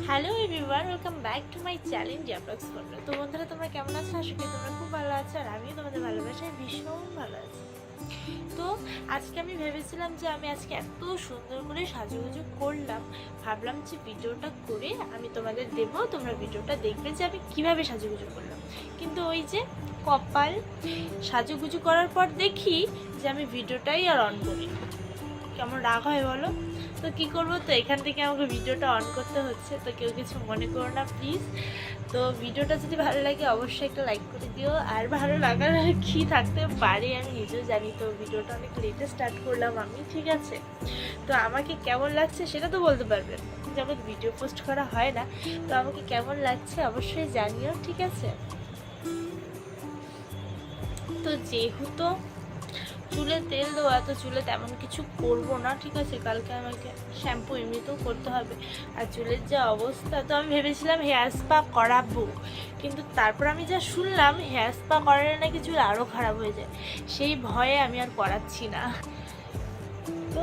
Hello everyone, welcome back to my channel ডিয়াব্লগস folder. তো বন্ধুরা, তোমরা কেমন আছো? আশা করি তোমরা খুব ভালো আছো, আর আমিও তোমাদের ভালোবাসায় ভীষণ ভালো আছি। তো আজকে আমি ভেবেছিলাম যে আমি আজকে এত সুন্দর করে সাজুগুজু করলাম, ভাবলাম যে ভিডিওটা করে আমি তোমাদের দেবো, তোমরা ভিডিওটা দেখবে যে আমি কীভাবে সাজুগুজু করলাম। কিন্তু ওই যে কপাল, সাজুগুজু করার পর দেখি যে আমি ভিডিওটাই আর অন করি। কেমন রাগ হয় বলো? তো কী করবো, তো এখান থেকে আমাকে ভিডিওটা অন করতে হচ্ছে। তো কেউ কিছু মনে করো না প্লিজ। তো ভিডিওটা যদি ভালো লাগে অবশ্যই একটা লাইক করে দিও। আর ভালো লাগার কী থাকতে পারে আমি নিজেও জানি। তো ভিডিওটা অনেক লেটে স্টার্ট করলাম আমি, ঠিক আছে? তো আমাকে কেমন লাগছে সেটা তো বলতে পারবেন, যেমন ভিডিও পোস্ট করা হয় না। তো আমাকে কেমন লাগছে অবশ্যই জানিও, ঠিক আছে? তো যেহেতু চুলে তেল দেওয়া, তো চুলে তেমন কিছু করব না, ঠিক আছে? কালকে আমাকে শ্যাম্পু এমনিতেও করতে হবে। আর চুলের যে অবস্থা, তো আমি ভেবেছিলাম হেয়ার স্পা করাবো, কিন্তু তারপর আমি যা শুনলাম হেয়ার স্পা করালে নাকি চুল আরও খারাপ হয়ে যায়, সেই ভয়ে আমি আর করাচ্ছি না। তো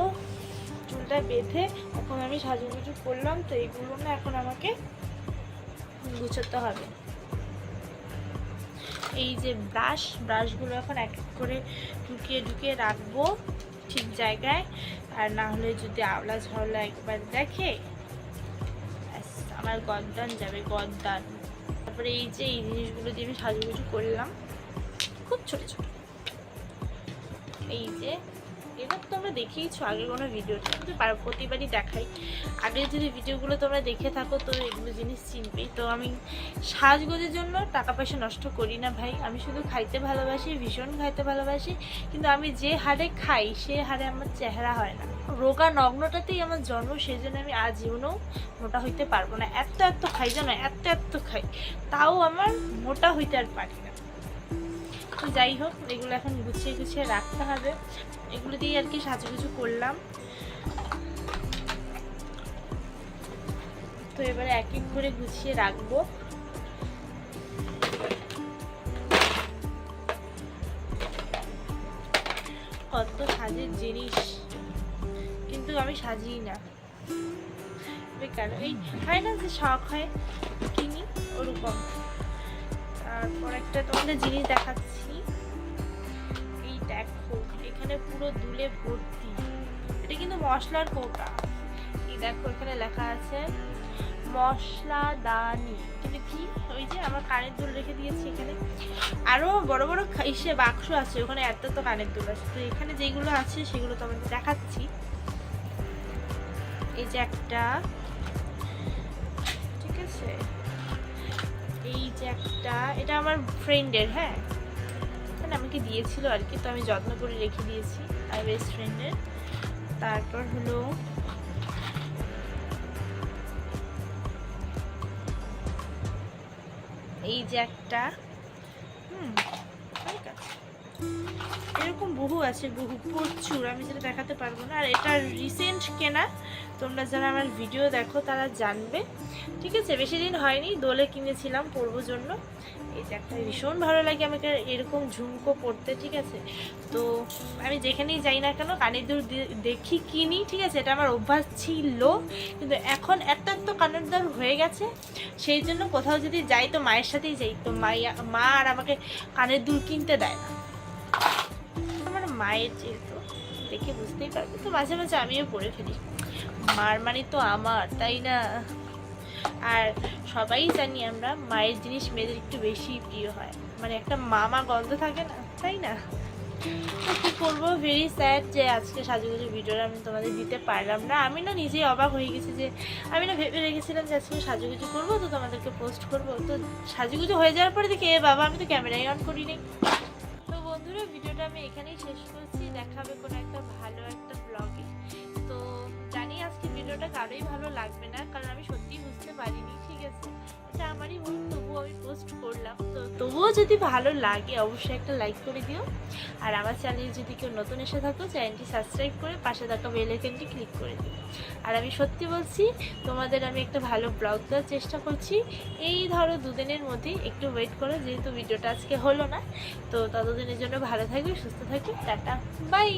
চুলটা বেঁধে এখন আমি সাজুগুজু করলাম। তো এইগুলো না এখন আমাকে গুছোতে হবে। এই যে ব্রাশগুলো এখন এক এক করে ঢুকিয়ে রাখবো ঠিক জায়গায়। আর না হলে যদি আওলা ঝাওলা একবার দেখে আমার গদ্দান যাবে, গদ্দান। তারপরে এই যে এই জিনিসগুলো দিয়ে আমি সাজুগুজু করলাম, খুব ছোট ছোট। এই যে এবার তোমরা দেখিয়েছো আগে কোনো ভিডিওটা, কিন্তু প্রতিবারই দেখাই। আগের যদি ভিডিওগুলো তোমরা দেখে থাকো তো এগুলো জিনিস চিনবেই। তো আমি সাজগোজের জন্য টাকা পয়সা নষ্ট করি না ভাই। আমি শুধু খাইতে ভালোবাসি, ভীষণ খাইতে ভালোবাসি, কিন্তু আমি যে হারে খাই সে হারে আমার চেহারা হয় না। রোগা নগ্নটাতেই আমার জন্ম, সেই জন্য আমি আজীবনও মোটা হইতে পারবো না। এত খাই জানো, এত খাই, তাও আমার মোটা হইতে আর পারি না। তো যাই হোক, এগুলো এখন গুছিয়ে রাখতে হবে। এগুলো দিয়ে আর কি সাজুগুজু করলাম। তো এবারে এক এক করে গুছিয়ে রাখবো। কত সাজের জিনিস, কিন্তু আমি সাজিই না, বেকার। এই হয় না যে শখ হয় কিনি, ওরকম। তারপর একটা তোমাদের জিনিস দেখাচ্ছি। এই দেখো, এখানে পুরো দুলে ভর্তি। এটা কিন্তু মশলার কৌটা। এই দেখো, এখানে লেখা আছে মশলাদানি। কিন্তু কি, ওই যে আমার কানের দুল রেখে দিয়েছি এখানে। আরো বড় বড় ইসে বাক্স আছে, ওখানে এত কানের দুল আছে। তো এখানে যেগুলো আছে সেগুলো তোমাদের দেখাচ্ছি। এই যে একটা, ঠিক আছে? এই যে একটা, এটা আমার ফ্রেন্ডের, হ্যাঁ, মানে আমাকে দিয়েছিল আর কি। তো আমি যত্ন করে রেখে দিয়েছি, আর বেস্ট ফ্রেন্ডের। তারপর হলো এই যে একটা, এরকম বহু আছে, বহু প্রচুর, আমি যেটা দেখাতে পারবো না। আর এটা রিসেন্ট কেনা, তোমরা যারা আমার ভিডিও দেখো তারা জানবে, ঠিক আছে? বেশি দিন হয়নি, দোলে কিনেছিলাম পরবো জন্য। এই যে একটা, ভীষণ ভালো লাগে আমাকে এরকম ঝুমকো পরতে, ঠিক আছে? তো আমি যেখানেই যাই না কেন কানের দুল দেখি কিনি, ঠিক আছে? এটা আমার অভ্যাস ছিল, কিন্তু এখন এত কানের দুল হয়ে গেছে, সেই জন্য কোথাও যদি যাই তো মায়ের সাথেই যাই। তো মা আর আমাকে কানের দুল কিনতে দেয় না। আমার মায়ের যেহেতু দেখে বুঝতেই পারবে, তো মাঝে মাঝে আমিও পরে ফেলি। মার মানে তো আমার, তাই না? আর সবাই জানি আমরা মায়ের জিনিস মেয়েদের একটু বেশি প্রিয় হয়, মানে একটা মামা গন্ধ থাকে না, তাই না? তো কী করবো, ভেরি স্যাড যে আজকে সাজুগুজু ভিডিওটা আমি তোমাদের দিতে পারলাম না। আমি না নিজেই অবাক হয়ে গেছি যে আমি না ভেবে রেখেছিলাম যে আজকে সাজুগুজু করবো, তো তোমাদেরকে পোস্ট করবো। তো সাজুগুজু হয়ে যাওয়ার পরে দেখি এ বাবা, আমি তো ক্যামেরাই অন করিনি। তো বন্ধুরা, ভিডিওটা আমি এখানেই শেষ করছি। দেখা হবে কোনো একটা ভালো একটা ব্লগে। তো জানি আজকে ভিডিওটা কারোই ভালো লাগবে না, কারণ আমি সত্যিই বুঝতে পারিনি, ঠিক আছে? এটা আমারই ভুল, তবুও আমি পোস্ট করলাম। তো তবুও যদি ভালো লাগে অবশ্যই একটা লাইক করে দিও। আর আমার চ্যানেলে যদি কেউ নতুন এসে থাকো, চ্যানেলটি সাবস্ক্রাইব করে পাশে থাকা বেল আইকনটি ক্লিক করে দিও। আর আমি সত্যি বলছি, তোমাদের আমি একটা ভালো ব্লগ দেওয়ার চেষ্টা করছি। এই ধরো দুদিনের মধ্যেই, একটু ওয়েট করো, যেহেতু ভিডিওটা আজকে হলো না। তো ততদিনের জন্য ভালো থাকবে, সুস্থ থাকবে, টাটা, বাই।